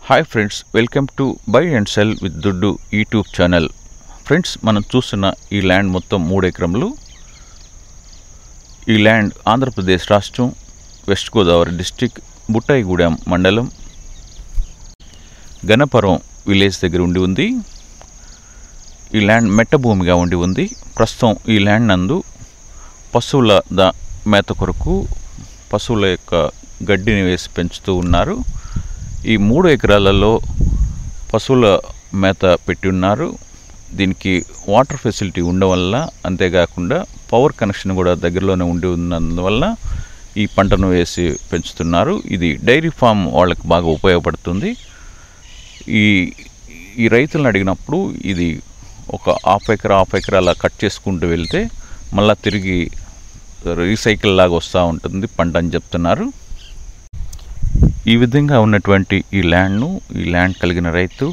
Hi friends, welcome to buy and cell with దుడ్డు YouTube channel. Friends, మనం చూస్తున్న ఈ ల్యాండ్ మొత్తం 3 ఎకరములు. ఈ ల్యాండ్ ఆంధ్రప్రదేశ్ రాష్ట్రం, వెస్ట్ గోదావరి డిస్టిక్, బుట్టాయిగూడెం మండలం, గణపురం విలేజ్ దగ్గర ఉండి ఉంది. ఈ ల్యాండ్ మెట్ట భూమిగా ఉండి ఉంది. ప్రస్తుతం ఈ ల్యాండ్ నందు పశువుల మేత కొరకు పశువుల యొక్క గడ్డిని వేసి పెంచుతూ ఉన్నారు. ఈ 3 ఎకరాలలో పశువుల మేత పెట్టి ఉన్నారు. దీనికి వాటర్ ఫెసిలిటీ ఉండడం వల్ల, అంతేకాకుండా పవర్ కనెక్షన్ కూడా దగ్గరలోనే ఉండి ఉన్నందువల్ల ఈ పంటను వేసి పెంచుతున్నారు. ఇది డైరీ ఫామ్ వాళ్ళకి బాగా ఉపయోగపడుతుంది. ఈ రైతులను అడిగినప్పుడు ఇది ఒక హాఫ్ ఎకర్ అలా కట్ చేసుకుంటూ వెళ్తే మళ్ళీ తిరిగి రీసైకిల్ లాగా వస్తూ ఉంటుంది పంట అని చెప్తున్నారు. ఈ విధంగా ఉన్నటువంటి ఈ ల్యాండ్ కలిగిన రైతు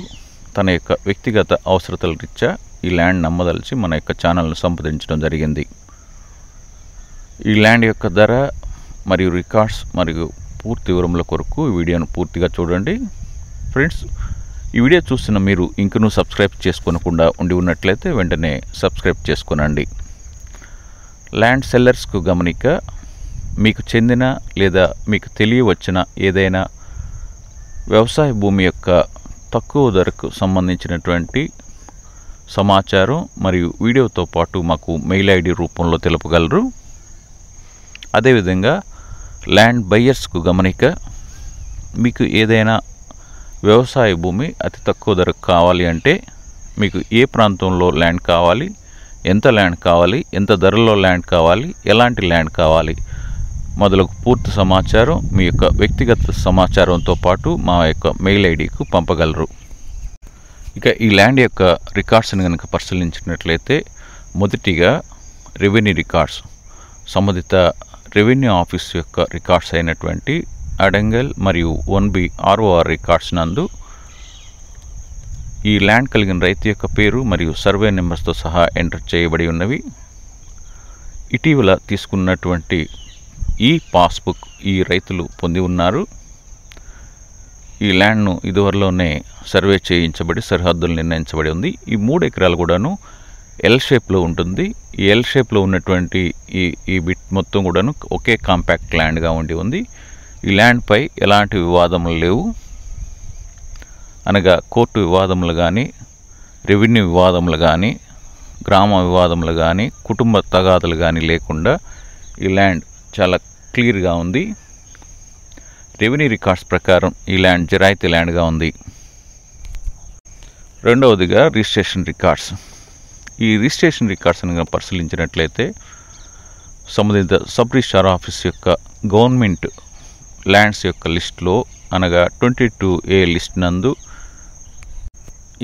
తన యొక్క వ్యక్తిగత అవసరతల రీత్యా ఈ ల్యాండ్ నమ్మదలిచి మన యొక్క ఛానల్ను సంప్రదించడం జరిగింది. ఈ ల్యాండ్ యొక్క ధర మరియు రికార్డ్స్ మరియు పూర్తి వివరముల కొరకు ఈ వీడియోను పూర్తిగా చూడండి. ఫ్రెండ్స్, ఈ వీడియో చూస్తున్న మీరు ఇంకనూ సబ్స్క్రైబ్ చేసుకోకుండా ఉండి ఉన్నట్లయితే వెంటనే సబ్స్క్రైబ్ చేసుకోనండి. ల్యాండ్ సెల్లర్స్కు గమనిక: మీకు చెందిన లేదా మీకు తెలియవచ్చిన ఏదైనా వ్యవసాయ భూమి యొక్క తక్కువ ధరకు సంబంధించినటువంటి సమాచారం మరియు వీడియోతో పాటు మాకు మెయిల్ ఐడి రూపంలో తెలుపగలరు. అదేవిధంగా ల్యాండ్ బయ్యర్స్కు గమనిక: మీకు ఏదైనా వ్యవసాయ భూమి అతి తక్కువ ధరకు కావాలి అంటే మీకు ఏ ప్రాంతంలో ల్యాండ్ కావాలి, ఎంత ల్యాండ్ కావాలి, ఎంత ధరలో ల్యాండ్ కావాలి, ఎలాంటి ల్యాండ్ కావాలి మొదలగు పూర్తి సమాచారం మీ యొక్క వ్యక్తిగత సమాచారంతో పాటు మా యొక్క మెయిల్ ఐడికు పంపగలరు. ఇక ఈ ల్యాండ్ యొక్క రికార్డ్స్ని కనుక పరిశీలించినట్లయితే, మొదటిగా రెవెన్యూ రికార్డ్స్, సంబంధిత రెవెన్యూ ఆఫీస్ యొక్క రికార్డ్స్ అయినటువంటి అడంగల్ మరియు 1B ROR రికార్డ్స్ నందు ఈ ల్యాండ్ కలిగిన రైతు యొక్క పేరు మరియు సర్వే నెంబర్స్తో సహా ఎంటర్ చేయబడి ఉన్నవి. ఇటీవల తీసుకున్నటువంటి ఈ పాస్బుక్ ఈ రైతులు పొంది ఉన్నారు. ఈ ల్యాండ్ను ఇదివరలోనే సర్వే చేయించబడి సరిహద్దులు నిర్ణయించబడి ఉంది. ఈ 3 ఎకరాలు కూడాను ఎల్ షేప్లో ఉంటుంది. ఈ ఎల్ షేప్లో ఉన్నటువంటి ఈ బిట్ మొత్తం కూడాను ఒకే కాంపాక్ట్ ల్యాండ్గా ఉండి ఉంది. ఈ ల్యాండ్పై ఎలాంటి వివాదములు లేవు. అనగా కోర్టు వివాదములు కానీ, రెవెన్యూ వివాదములు కానీ, గ్రామ వివాదములు కానీ, కుటుంబ తగాదులు కానీ లేకుండా ఈ ల్యాండ్ చాలా క్లియర్గా ఉంది. రెవెన్యూ రికార్డ్స్ ప్రకారం ఈ ల్యాండ్ జిరాయితీ ల్యాండ్గా ఉంది. రెండవదిగా రిజిస్ట్రేషన్ రికార్డ్స్. ఈ రిజిస్ట్రేషన్ రికార్డ్స్ని పరిశీలించినట్లయితే, సంబంధిత సబ్ రిజిస్ట్రార్ ఆఫీస్ యొక్క గవర్నమెంట్ ల్యాండ్స్ యొక్క లిస్టులో, అనగా 22A లిస్ట్ నందు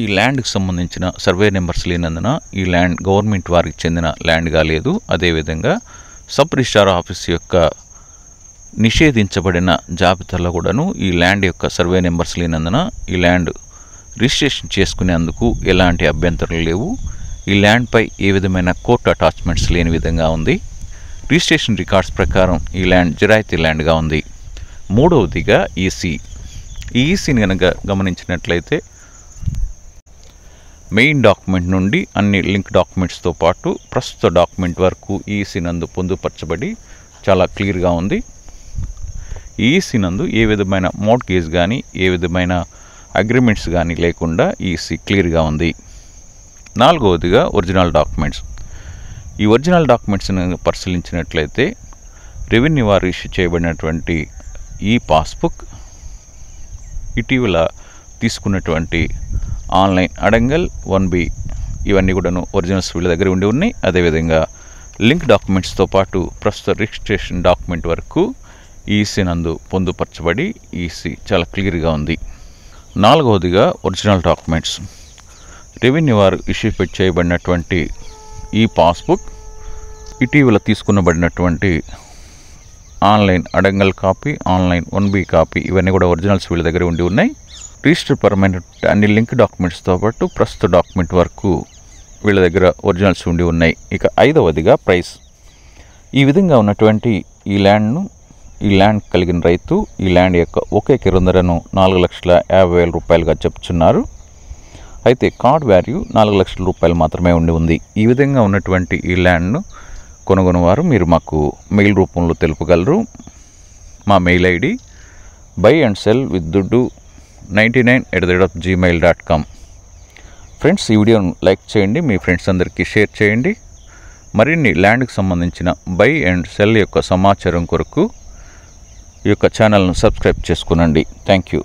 ఈ ల్యాండ్కి సంబంధించిన సర్వే నెంబర్స్ లేనందున ఈ ల్యాండ్ గవర్నమెంట్ వారికి చెందిన ల్యాండ్గా లేదు. అదేవిధంగా సబ్ రిజిస్ట్రార్ ఆఫీస్ యొక్క నిషేధించబడిన జాబితాలో కూడాను ఈ ల్యాండ్ యొక్క సర్వే నెంబర్స్ లేనందున ఈ ల్యాండ్ రిజిస్ట్రేషన్ చేసుకునేందుకు ఎలాంటి అభ్యంతరాలు లేవు. ఈ ల్యాండ్పై ఏ విధమైన కోర్టు అటాచ్మెంట్స్ లేని విధంగా ఉంది. రిజిస్ట్రేషన్ రికార్డ్స్ ప్రకారం ఈ ల్యాండ్ జిరాయితీ ల్యాండ్గా ఉంది. మూడవదిగా ఈసీ. ఈ ఈసీని కనుక గమనించినట్లయితే, మెయిన్ డాక్యుమెంట్ నుండి అన్ని లింక్ డాక్యుమెంట్స్తో పాటు ప్రస్తుత డాక్యుమెంట్ వరకు ఈసీ నందు పొందుపరచబడి చాలా క్లియర్గా ఉంది. ఈసీ నందు ఏ విధమైన మోర్ట్గేజ్ కానీ, ఏ విధమైన అగ్రిమెంట్స్ కానీ లేకుండా ఈసీ క్లియర్గా ఉంది. నాలుగవదిగా ఒరిజినల్ డాక్యుమెంట్స్. ఈ ఒరిజినల్ డాక్యుమెంట్స్ని పరిశీలించినట్లయితే, రెవెన్యూ వారు ఇష్యూ చేయబడినటువంటి ఈ పాస్బుక్, ఇటీవల తీసుకున్నటువంటి ఆన్లైన్ అడంగల్ 1B ఇవన్నీ కూడాను ఒరిజినల్స్ వీళ్ళ దగ్గర ఉండి ఉన్నాయి. అదేవిధంగా లింక్ డాక్యుమెంట్స్తో పాటు ప్రస్తుత రిజిస్ట్రేషన్ డాక్యుమెంట్ వరకు ఈసీ నందు పొందుపరచబడి ఈసీ చాలా క్లియర్గా ఉంది. నాలుగవదిగా ఒరిజినల్ డాక్యుమెంట్స్. రెవెన్యూ వారు ఇష్యూ చేయబడినటువంటి ఈ పాస్బుక్, ఇటీవల తీసుకున్నబడినటువంటి online adangal copy, online 1B copy ఇవన్నీ కూడా ఒరిజినల్స్ వీళ్ళ దగ్గర ఉండి ఉన్నాయి. రిజిస్టర్ పర్మనెంట్ అన్ని లింక్ డాక్యుమెంట్స్తో పాటు ప్రస్తుత డాక్యుమెంట్ వరకు వీళ్ళ దగ్గర ఒరిజినల్స్ ఉండి ఉన్నాయి. ఇక ఐదవదిగా ప్రైస్. ఈ విధంగా ఉన్నటువంటి ఈ ల్యాండ్ను ఈ ల్యాండ్ కలిగిన రైతు ఈ ల్యాండ్ యొక్క ఒక ఎకరం ధరను 4,50,000 రూపాయలుగా చెప్తున్నారు. అయితే కార్డ్ వాల్యూ 4 లక్షల రూపాయలు మాత్రమే ఉంది. ఈ విధంగా ఉన్నటువంటి ఈ ల్యాండ్ను కొనుగొనేవారు మీరు మాకు మెయిల్ రూపంలో తెలుపగలరు. మా మెయిల్ ఐడి buyandsellduddu99@gmail.com. ఫ్రెండ్స్, ఈ వీడియోను లైక్ చేయండి, మీ ఫ్రెండ్స్ అందరికీ షేర్ చేయండి. మరిన్ని ల్యాండ్కి సంబంధించిన బై అండ్ సెల్ యొక్క సమాచారం కొరకు ఈ యొక్క ఛానల్ను సబ్స్క్రైబ్ చేసుకునండి. Thank you.